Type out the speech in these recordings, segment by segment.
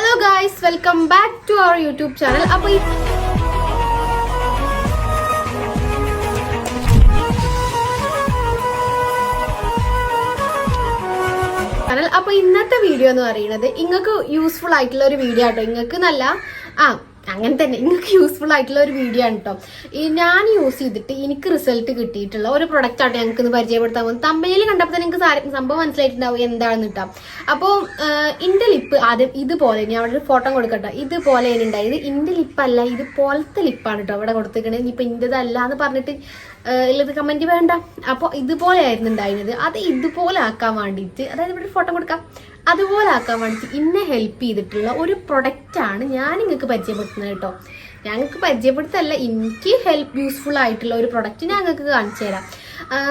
Hello guys, welcome back to our YouTube channel. അപ്പോൾ ഇന്നത്തെ video എന്ന് പറയുന്നത് നിങ്ങൾക്ക് യൂസ്ഫുൾ ആയിട്ടുള്ള ഒരു വീഡിയോ ആട്ടോ. നിങ്ങൾക്ക് നല്ല അങ്ങനെ തന്നെ നിങ്ങൾക്ക് യൂസ്ഫുൾ ആയിട്ടുള്ള ഒരു വീഡിയോ ആണ് കേട്ടോ. ഞാൻ യൂസ് ചെയ്തിട്ട് എനിക്ക് റിസൾട്ട് കിട്ടിയിട്ടുള്ള ഒരു പ്രൊഡക്റ്റ് ആട്ടോ ഞങ്ങൾക്ക് ഇന്ന് പരിചയപ്പെടുത്താൻ പോകുന്നത്. തമ്പനയിൽ കണ്ടപ്പോൾ തന്നെ നിങ്ങൾക്ക് സംഭവം മനസ്സിലായിട്ടുണ്ടാവും എന്താണെന്ന് കിട്ടാം. അപ്പോൾ ഇന്റെ ലിപ്പ് ആദ്യം ഇതുപോലെ ഞാൻ അവിടെ ഒരു ഫോട്ടോ കൊടുക്കട്ടോ. ഇതുപോലെ ഉണ്ടായത് ഇന്റെ ലിപ്പല്ല, ഇതുപോലത്തെ ലിപ്പാണ് കേട്ടോ അവിടെ കൊടുത്തിരിക്കണത്. ഇനിയിപ്പോൾ ഇന്റേതല്ല എന്ന് പറഞ്ഞിട്ട് ഉള്ളത് കമന്റ് വേണ്ട. അപ്പോൾ ഇതുപോലെ ആയിരുന്നു ഉണ്ടായിരുന്നത്. അത് ഇതുപോലെ ആക്കാൻ വേണ്ടിയിട്ട്, അതായത് ഇവിടെ ഫോട്ടോ കൊടുക്കാം, അതുപോലെ ആക്കാൻ വേണ്ടിയിട്ട് ഇന്നെ ഹെൽപ്പ് ചെയ്തിട്ടുള്ള ഒരു പ്രൊഡക്റ്റാണ് ഞാൻ നിങ്ങൾക്ക് പരിചയപ്പെടുത്തുന്നത് കേട്ടോ. ഞങ്ങൾക്ക് പരിചയപ്പെടുത്തല്ല, എനിക്ക് യൂസ്ഫുൾ ആയിട്ടുള്ള ഒരു പ്രൊഡക്റ്റ് ഞാൻ നിങ്ങൾക്ക് കാണിച്ചു തരാം.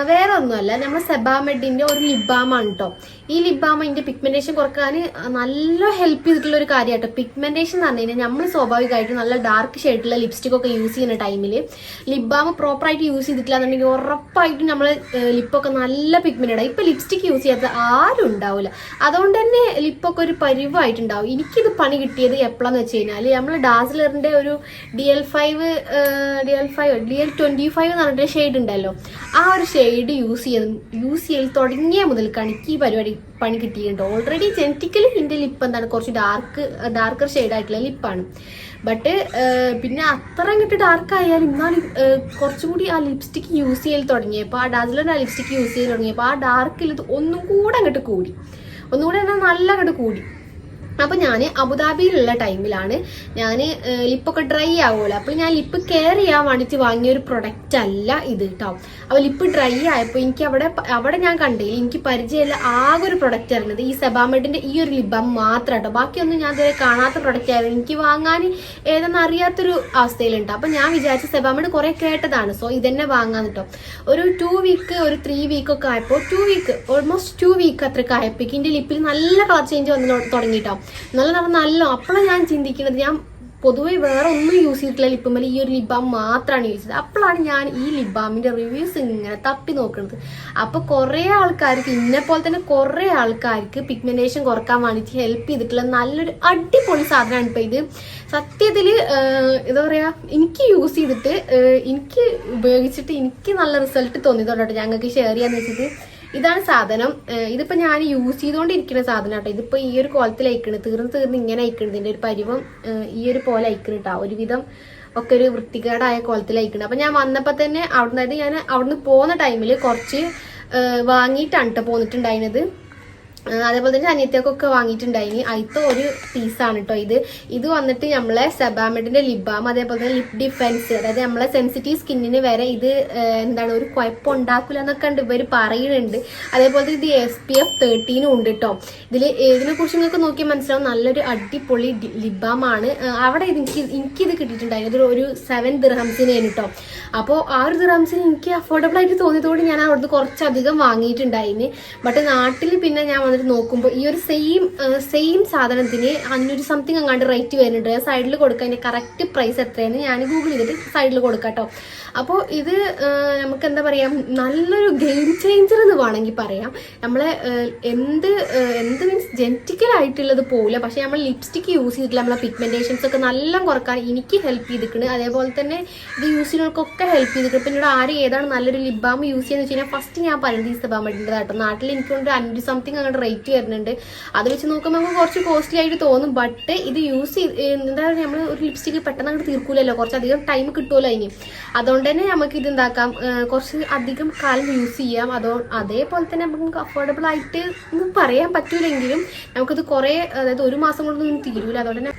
വേറെ ഒന്നുമല്ല, നമ്മൾ സെബാമെഡിന്റെ ഒരു ലിബാമാണ് കേട്ടോ. ഈ ലിബാമ ഇതിന്റെ പിഗ്മെന്റേഷൻ കുറക്കാൻ നല്ല ഹെൽപ്പ് ചെയ്തിട്ടുള്ള ഒരു കാര്യമാട്ടോ. പിഗ്മെന്റേഷൻ എന്ന് പറഞ്ഞു കഴിഞ്ഞാൽ നമ്മൾ സ്വാഭാവികമായിട്ട് നല്ല ഡാർക്ക് ഷെയ്ഡുള്ള ലിപ്സ്റ്റിക് ഒക്കെ യൂസ് ചെയ്യുന്ന ടൈമിൽ ലിബാമ പ്രോപ്പറായിട്ട് യൂസ് ചെയ്തിട്ടില്ല എന്നുണ്ടെങ്കിൽ ഉറപ്പായിട്ടും നമ്മൾ ലിപ്പൊക്കെ നല്ല പിഗ്മെന്റഡ്. ഇപ്പൊ ലിപ്സ്റ്റിക് യൂസ് ചെയ്യാത്ത ആരും ഉണ്ടാവില്ല. അതുകൊണ്ട് തന്നെ ലിപ്പൊക്കെ ഒരു പരിവായിട്ടുണ്ടാവും. എനിക്കിത് പണി കിട്ടിയത് എപ്പോഴാന്ന് വെച്ച് കഴിഞ്ഞാൽ നമ്മൾ ഡാസ്ലറിന്റെ ഒരു DL25 എന്ന് പറഞ്ഞിട്ട് ഷെയ്ഡ് ഉണ്ടല്ലോ, ആ ഒരു ഷെയ്ഡ് യൂസ് ചെയ്ത് തുടങ്ങിയ മുതൽക്കാണ് എനിക്ക് ഈ പരിപാടി പണി കിട്ടിയിട്ടുണ്ട്. ഓൾറെഡി ജെനറ്റിക്കലി എൻ്റെ ലിപ്പ് എന്താണ് കുറച്ച് ഡാർക്കർ ഷെയ്ഡ് ആയിട്ടുള്ള ലിപ്പാണ്. ബട്ട് പിന്നെ അത്ര അങ്ങോട്ട് ഡാർക്ക് ആയാലും എന്നാലും കുറച്ചുകൂടി ആ ലിപ്സ്റ്റിക് യൂസ് ചെയ്ത് തുടങ്ങിയപ്പോൾ, ആ ഡാസ്ലറിന്റെ ആ ലിപ്സ്റ്റിക് യൂസ് ചെയ്ത് തുടങ്ങിയപ്പോൾ ആ ഡാർക്കിൽ ഒന്നും കൂടെ അങ്ങോട്ട് കൂടി, ഒന്നുകൂടെ എന്നാൽ നല്ല അങ്ങോട്ട് കൂടി. അപ്പൊ ഞാൻ അബുദാബിയിലുള്ള ടൈമിലാണ് ഞാൻ ലിപ്പൊക്കെ ഡ്രൈ ആവുമല്ലോ, അപ്പൊ ഞാൻ ലിപ്പ് കെയർ ചെയ്യാൻ വേണ്ടിട്ട് വാങ്ങിയ ഒരു പ്രൊഡക്റ്റ് അല്ല ഇത് കേട്ടോ. അപ്പൊ ലിപ്പ് ഡ്രൈ ആയപ്പോൾ എനിക്ക് അവിടെ ഞാൻ കണ്ടില്ല, എനിക്ക് പരിചയമില്ല ആകെ ഒരു പ്രൊഡക്റ്റ് ആയിരുന്നത് ഈ സെബാമെഡിന്റെ ഈ ഒരു ലിബാം മാത്രം കേട്ടോ. ബാക്കിയൊന്നും ഞാൻ ഇതുവരെ കാണാത്ത പ്രൊഡക്റ്റ് ആയിരുന്നു, എനിക്ക് വാങ്ങാൻ ഏതെന്ന് അറിയാത്തൊരു അവസ്ഥയിലുണ്ട്. അപ്പൊ ഞാൻ വിചാരിച്ച സെബാമെഡ് കുറെ കേട്ടതാണ്, സോ ഇതന്നെ വാങ്ങാൻ കേട്ടോ. ഒരു 2 വീക്ക് ഒരു 3 വീക്ക് ഒക്കെ ആയപ്പോൾ, ഓൾമോസ്റ്റ് 2 വീക്ക് അത്രയൊക്കെ ആയപ്പോഴേക്ക് എന്റെ ലിപ്പിൽ നല്ല കളർ ചേഞ്ച് വന്ന് തുടങ്ങിയിട്ടോ. നല്ല അപ്പോഴാണ് ഞാൻ ചിന്തിക്കുന്നത്, ഞാൻ പൊതുവെ വേറെ ഒന്നും യൂസ് ചെയ്തിട്ടില്ല ലിപ്പുമ്മൽ, ഈ ഒരു ലിബാം മാത്രമാണ് യൂസ് ചെയ്തത്. അപ്പോഴാണ് ഞാൻ ഈ ലിബാമിന്റെ റിവ്യൂസ് ഇങ്ങനെ തപ്പി നോക്കുന്നത്. അപ്പൊ കുറെ ആൾക്കാർക്ക്, ഇന്നെ പോലെ തന്നെ കുറെ ആൾക്കാർക്ക് പിഗ്മെന്റേഷൻ കുറക്കാൻ വേണ്ടിയിട്ട് ഹെൽപ്പ് ചെയ്തിട്ടുള്ള നല്ലൊരു അടിപൊളി സാധനമാണ് ഇപ്പൊ ഇത്. സത്യത്തില് എന്താ പറയാ, എനിക്ക് യൂസ് ചെയ്തിട്ട് എനിക്ക് ഉപയോഗിച്ചിട്ട് എനിക്ക് നല്ല റിസൾട്ട് തോന്നിയതോട്ടോ ഞങ്ങൾക്ക് ഷെയർ ചെയ്യാന്ന് വെച്ചിട്ട്. ഇതാണ് സാധനം. ഇതിപ്പോ ഞാൻ യൂസ് ചെയ്തുകൊണ്ടിരിക്കുന്ന സാധനം കേട്ടോ. ഇതിപ്പോ ഈ ഒരു കോലത്തിൽ അയക്കണ്, തീർന്ന് ഇങ്ങനെ അയക്കണ്. ഇതിന്റെ ഒരു പരിവം ഈ ഒരു പോലെ അയക്കണ് കേട്ടോ. ഒരുവിധം ഒക്കെ ഒരു വൃത്തികേടായ കോലത്തിൽ അയക്കണ്. അപ്പൊ ഞാൻ വന്നപ്പോ തന്നെ അവിടുന്ന് പോകുന്ന ടൈമിൽ കുറച്ച് വാങ്ങിയിട്ടാണ് കേട്ടോ പോന്നിട്ടുണ്ടായിരുന്നത്. അതേപോലെ തന്നെ അനിയത്തേക്കൊക്കെ വാങ്ങിയിട്ടുണ്ടായിന്. അതിലത്തെ ഒരു പീസാണ് കേട്ടോ ഇത് വന്നിട്ട് നമ്മളെ സെബാമെഡിന്റെ ലിബാം, അതേപോലെ തന്നെ ലിപ് ഡിഫെൻസ്, അതായത് നമ്മളെ സെൻസിറ്റീവ് സ്കിന്നിന് വരെ ഇത് എന്താണ് ഒരു കുഴപ്പം ഉണ്ടാക്കില്ല എന്നൊക്കെ ഉണ്ട് ഇവർ പറയുന്നുണ്ട്. അതേപോലെ തന്നെ ഇത് SPF 13 ഉണ്ട് കേട്ടോ. ഇതിനെ കുറിച്ച് നിങ്ങൾക്ക് നോക്കിയാൽ മനസ്സിലാവും, നല്ലൊരു അടിപൊളി ലിബാമാണ്. അവിടെ എനിക്കിത് കിട്ടിയിട്ടുണ്ടായിരുന്നു ഒരു 7 ദിർഹംസിന് കേട്ടോ. അപ്പോൾ ആ ഒരു ദിർഹംസിന് എനിക്ക് അഫോർഡബിൾ ആയിട്ട് തോന്നിയതോടെ ഞാൻ അവിടുന്ന് കുറച്ചധികം വാങ്ങിയിട്ടുണ്ടായിന്. ബട്ട് നാട്ടിൽ പിന്നെ ഞാൻ നോക്കുമ്പോൾ ഈ ഒരു സെയിം സാധനത്തിന് 500 സംതിങ് അങ്ങാണ്ട് റേറ്റ് വരുന്നുണ്ട്. സൈഡിൽ കൊടുക്കുക, അതിന്റെ കറക്റ്റ് പ്രൈസ് എത്രയാണ് ഞാൻ ഗൂഗിൾ ചെയ്തിട്ട് സൈഡിൽ കൊടുക്കാം കേട്ടോ. അപ്പോൾ ഇത് നമുക്ക് എന്താ പറയാ, നല്ലൊരു ഗെയിം ചേഞ്ചർ എന്ന് വേണമെങ്കിൽ പറയാം. നമ്മളെ എന്ത് മീൻസ് ജെനറ്റിക്കൽ ആയിട്ടുള്ളത് പോലെ, പക്ഷെ നമ്മൾ ലിപ്സ്റ്റിക് യൂസ് ചെയ്തിട്ടില്ല, നമ്മളെ പിഗ്മെന്റേഷൻസ് ഒക്കെ നല്ല കുറക്കാൻ എനിക്ക് ഹെൽപ്പ് ചെയ്തിട്ടുണ്ട്. അതേപോലെ തന്നെ ഇത് യൂസ് ചെയ്യുന്നവർക്കൊക്കെ ഹെൽപ്പ് ചെയ്തിട്ടുണ്ട്. പിന്നെ ഇവിടെ ആരും ഏതാണ് നല്ലൊരു ലിപ് ബാം യൂസ് ചെയ്യുന്നത് വെച്ച് കഴിഞ്ഞാൽ ഫസ്റ്റ് ഞാൻ പറയുന്നത് ഈ സെബാമെഡിന്റെ കേട്ടോ. നാട്ടിൽ എനിക്കൊണ്ട് 500 സംതിങ് അങ്ങോട്ട് റേറ്റ് വരുന്നുണ്ട്. അത് വെച്ച് നോക്കുമ്പോൾ നമുക്ക് കുറച്ച് കോസ്റ്റ്ലി ആയിട്ട് തോന്നും. ബട്ട് ഇത് യൂസ് ചെയ്ത് എന്താ പറയുക, നമ്മൾ ഒരു ലിപ്സ്റ്റിക് പെട്ടെന്ന് അങ്ങോട്ട് തീർക്കൂലല്ലോ, കുറച്ചധികം ടൈം കിട്ടുമല്ലോ അതിന്. അതുകൊണ്ട് തന്നെ നമുക്ക് ഇത് എന്താക്കാം, കുറച്ച് അധികം കാലം യൂസ് ചെയ്യാം. അതേപോലെ തന്നെ നമുക്ക് അഫോർഡബിൾ ആയിട്ട് ഒന്നും പറയാൻ പറ്റൂലെങ്കിലും നമുക്കിത് കുറെ, അതായത് 1 മാസം കൊണ്ടൊന്നും തീരൂല. അതുകൊണ്ട് തന്നെ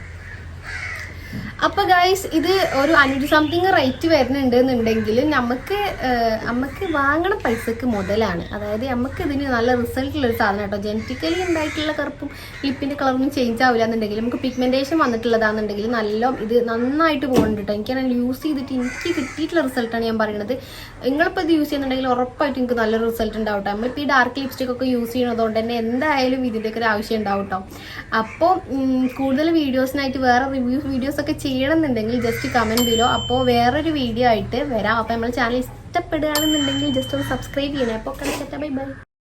അപ്പൊ ഗൈസ് ഇത് ഒരു 500 സംതിങ് റേറ്റ് വരുന്നുണ്ട് എന്നുണ്ടെങ്കിൽ നമുക്ക് വാങ്ങണ പൈസക്ക് മുതലാണ്. അതായത് നമുക്ക് ഇതിന് നല്ല റിസൾട്ടുള്ള ഒരു സാധനം കേട്ടോ. ജെനറ്റിക്കലി ഉണ്ടായിട്ടുള്ള കറുപ്പും ലിപ്പിന്റെ കളറൊന്നും ചേഞ്ച് ആവില്ല എന്നുണ്ടെങ്കിൽ, നമുക്ക് പിഗ്മെന്റേഷൻ വന്നിട്ടുള്ളതാണെന്നുണ്ടെങ്കിൽ ഇത് നന്നായിട്ട് പോകുന്നുണ്ട് കേട്ടോ. എനിക്കാണെങ്കിൽ യൂസ് ചെയ്തിട്ട് എനിക്ക് കിട്ടിയിട്ടുള്ള റിസൾട്ടാണ് ഞാൻ പറയുന്നത്. നിങ്ങളിപ്പോൾ ഇത് യൂസ് ചെയ്യുന്നുണ്ടെങ്കിൽ ഉറപ്പായിട്ട് നിങ്ങൾക്ക് നല്ലൊരു റിസൾട്ട് ഉണ്ടാവും കേട്ടോ. നമ്മളിപ്പോൾ ഈ ഡാർക്ക് ലിപ്സ്റ്റിക് ഒക്കെ യൂസ് ചെയ്യുന്നതുകൊണ്ട് തന്നെ എന്തായാലും ഇതിൻ്റെയൊക്കെ ഒരു ആവശ്യം ഉണ്ടാവും കേട്ടോ. അപ്പോൾ കൂടുതൽ വീഡിയോസിനായിട്ട് വേറെ വീഡിയോസ് ഒക്കെ ചെയ്യണമെന്നുണ്ടെങ്കിൽ ജസ്റ്റ് കമന്റ് ബിലോ. അപ്പോൾ വേറൊരു വീഡിയോ ആയിട്ട് വരാം. അപ്പോൾ നമ്മുടെ ചാനൽ ഇഷ്ടപ്പെടുകയാണെന്നുണ്ടെങ്കിൽ ജസ്റ്റ് ഒന്ന് സബ്സ്ക്രൈബ് ചെയ്യണേ. അപ്പോൾ ബൈ ബൈ.